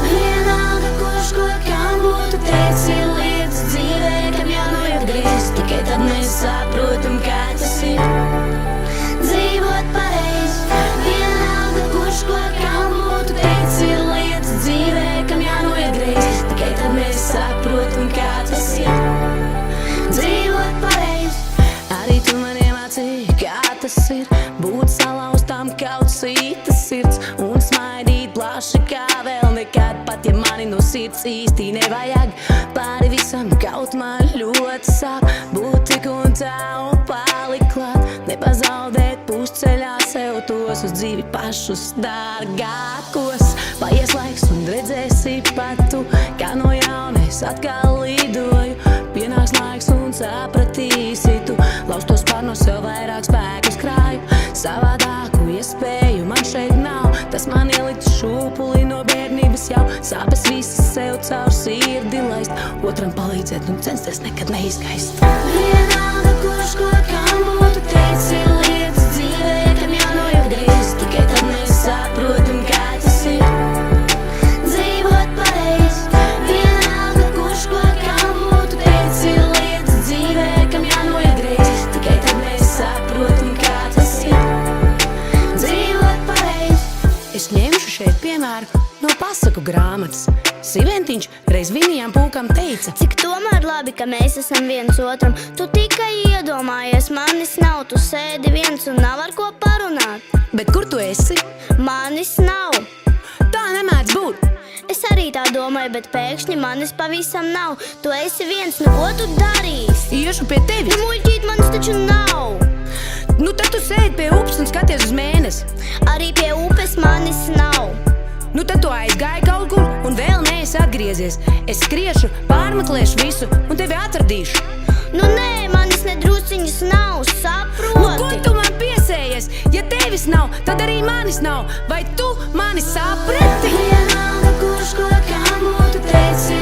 Vienalga, kurš ko kam būtu teicis, lietas dzīvē, kam jānoiet grīz, tikai tad mēs saprotam, kā tas ir dzīvot pareizi. Vienalga, kurš ko kam būtu teicis, lietas dzīvē, kam jānoiet grīz, tikai tad mēs saprotam, kā tas ir dzīvot pareizi. Arī tu man iemācīji, kā tas ir būt salauztām kaut cita sirds un smaidīt plaši kā vēl nekad, pat ja mani no sirds īsti nevajag. Pāri visam kaut man ļoti sāp būt tik un tā un palikt klāt, nepazaudēt pusceļā sev tos uz dzīvi pašus dārgākos. Paies laiks un redzēsi pat tu, kā no jauna es atkal lidoju. Pienāks laiks un sapratīsi tu, laustos pār no sev vairāk spēkus krāju. Savādāku iespēju man šeit nav, tas man ielikt šūpuli no bērnības jau. Sāpes visas sev caur sirdi laist, otram palīdzēt un censties nekad neizgaist. Vienalga, kurš ko kam būtu teicis, lietas dzīvē, kam jānoiet grīz, tikai tad mēs saprotam, kā tas ir dzīvot pareizi. Vienalga, kurš ko kam būtu teicis, lietas dzīvē, kam jānoiet grīz, tikai tad mēs saprotam, kā tas ir dzīvot pareizi. Es ņemšu šeit piemēru no pasaku grāmatas. Siventiņš reiz vinijām pūkam teica: cik tomēr labi, ka mēs esam viens otram. Tu tikai iedomājies, manis nav, tu sēdi viens un nav ar ko parunāt. Bet kur tu esi? Manis nav. Tā nemēdz būt. Es arī tā domāju, bet pēkšņi manis pavisam nav. Tu esi viens, nu ko tu darīsi? Iešu pie tevis. Nu muļķīt, manis taču nav. Nu tad tu sēdi pie upes un skaties uz mēnesi. Arī pie upes manis nav. Nu tad tu aizgāji kaut kur un vēl neesi atgriezies. Es skriešu, pārmeklēšu visu un tevi atradīšu. Nu nē, manis nedrusciņas nav, saproti? Nu ko tu man piesējies? Ja tevis nav, tad arī manis nav. Vai tu mani saprati? Vienalga, kurš ko kam būtu teicis,